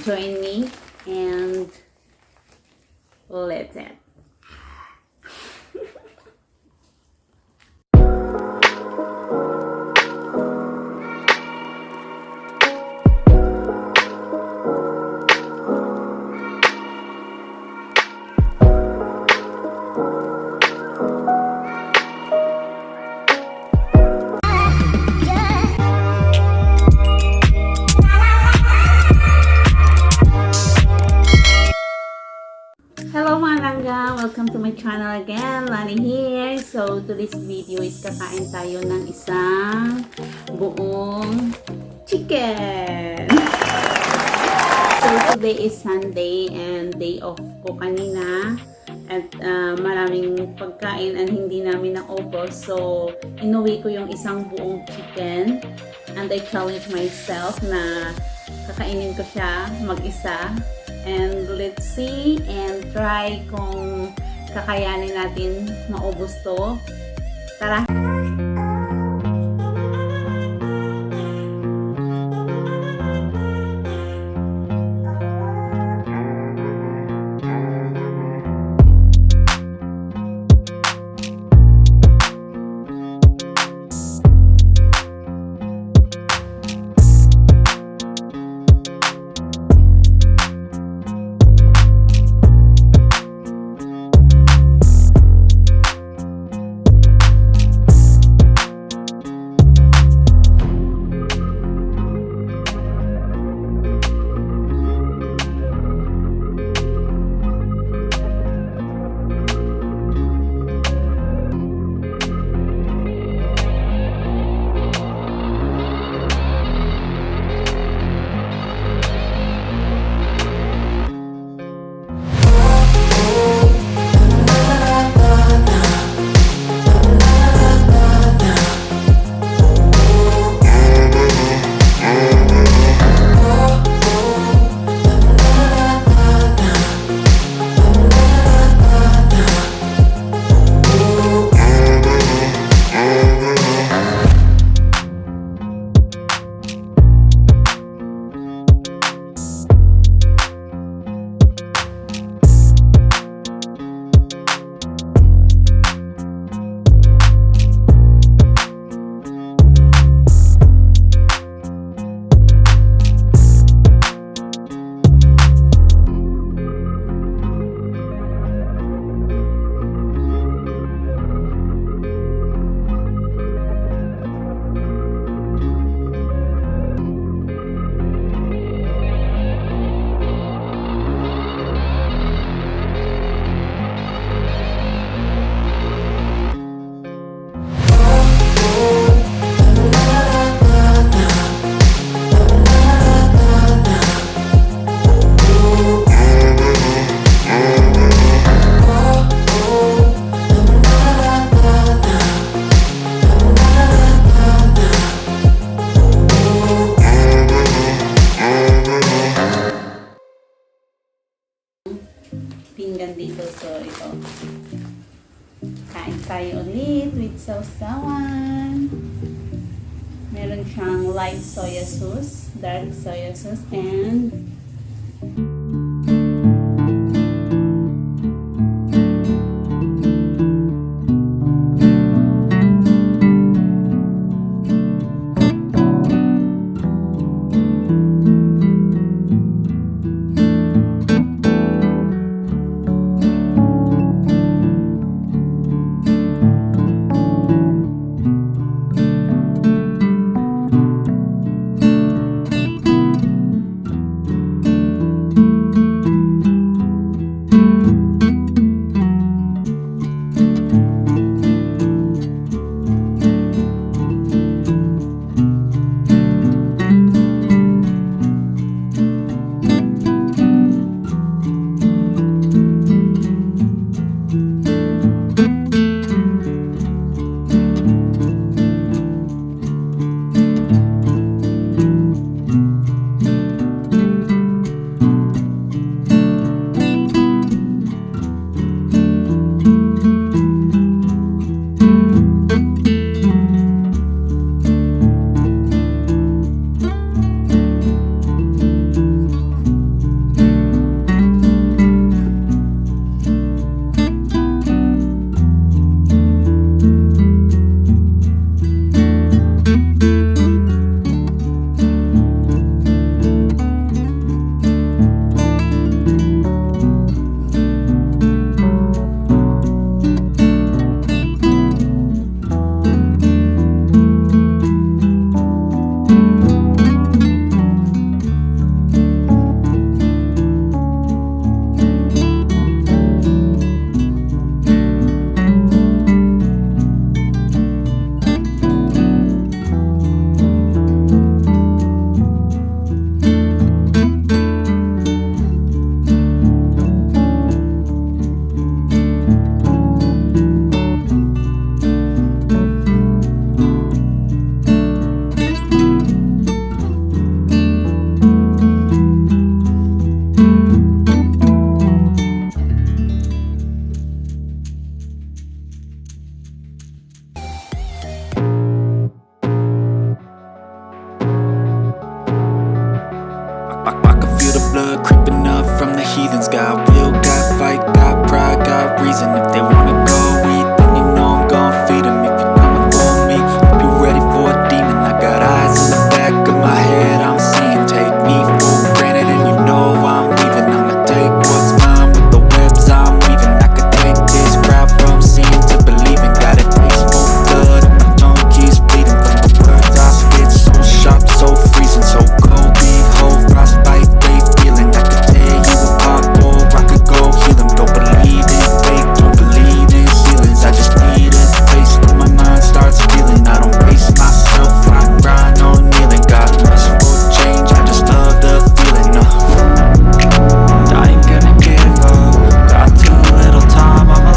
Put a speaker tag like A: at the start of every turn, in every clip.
A: join me and let's eat. Hello mga langga! Welcome to my channel again. Lani here. So today's video is kakain tayo ng isang buong chicken. So today is Sunday and day off ko kanina. At maraming pagkain and hindi namin naubos. So inuwi ko yung isang buong chicken. And I challenge myself na kakainin ko siya mag-isa. And let's see and try kung kakayanin natin maubos to. Tara! Pinggan dito. So, ito. Kain tayo ulit with sausawan. Meron siyang light soya sauce, dark soya sauce, and
B: I can feel the blood creeping up from the heathens. Got will, got fight, got pride, got reason. If they wanna go eat, then you know I'm gon' feed them. If you're coming for me, hope you're ready for a demon. I got eyes in the back of my head, I'm seeing. Take me for granted and you know I'm leaving. I'ma take what's mine with the webs I'm weaving. I could take this crowd from seeing to believing. Got a taste for blood and my tongue keeps bleeding from the words I spit. So sharp, so freezing, so cold. Behold, frostbite they feeling. I could tear you apart or I could go heal them. Don't believe in fate, don't believe in ceilings. I just need a taste when my mind starts feeling. I don't pace myself, I grind on kneeling. Got lust for change, I just love the feeling. I ain't gonna give up, got too little time, I'ma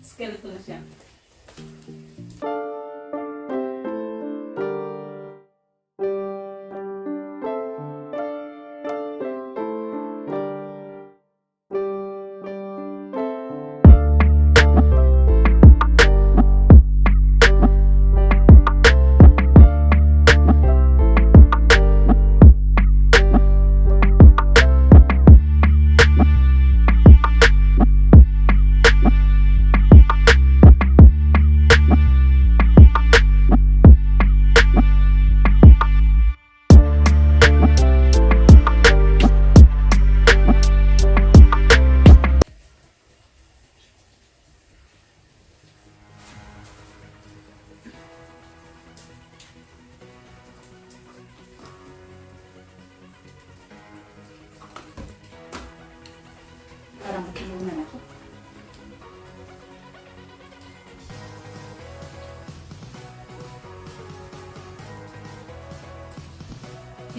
A: Skeleton na siya.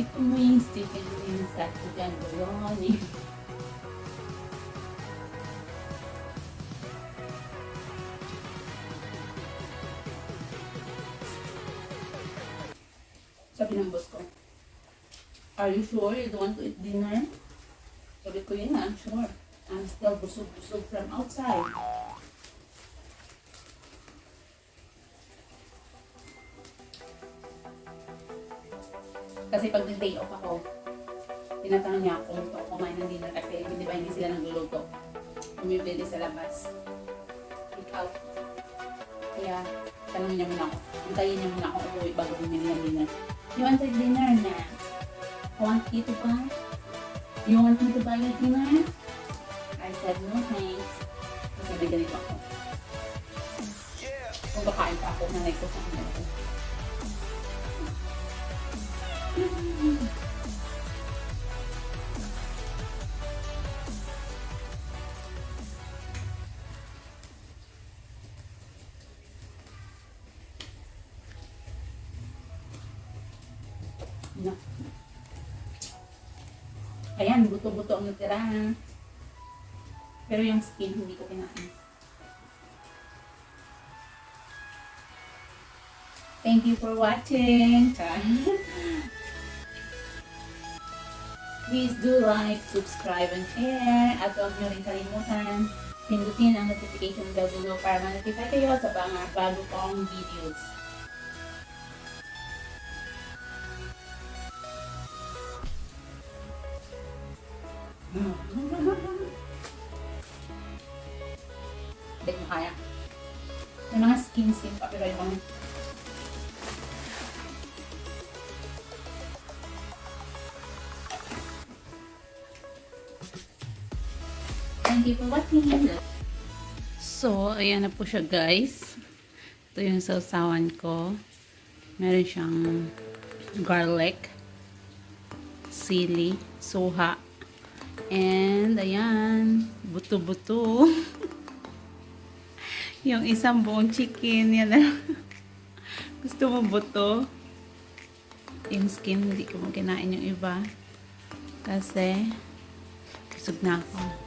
A: chicken wings satu dan bologna. Sabi ng boss ko, are you sure you don't want to eat dinner? Sabi ko, yeah, I'm sure. I'm still busog-busog from outside. Kasi pag nag-day off ako, tinatanong niya ako kung gusto ko kumain ng dinner kasi di ba hindi sila nagluluto. Bumibili sa labas. Pick out. Kaya, tanong niya muna ako. Antayin niya muna ako umuwi bago bumili ng dinner. You want a dinner na? I want you to buy? You want me to buy your dinner? I said, no thanks. Kasi ganito ako. Kung kakain pa ako, nanay ko sa akin ako. No. Ayan, buto-buto ang natira. Pero yung skin, hindi ko kinain. Thank you for watching. Please do like, subscribe, and share. At huwag nyo rin kalimutan, pindutin ang notification bell below para ma-notify kayo sa mga bago kong videos. Hindi mo kaya. May mga skin pa pero yung thank you for watching. So, ayan na po siya guys. Ito yung sausawan ko. Meron siyang garlic, sili, suha, and ayan, buto-buto. Yung isang buong chicken, yan na. Gusto mo buto? Yung skin, hindi ko kinain yung iba. Kasi, busog na ako.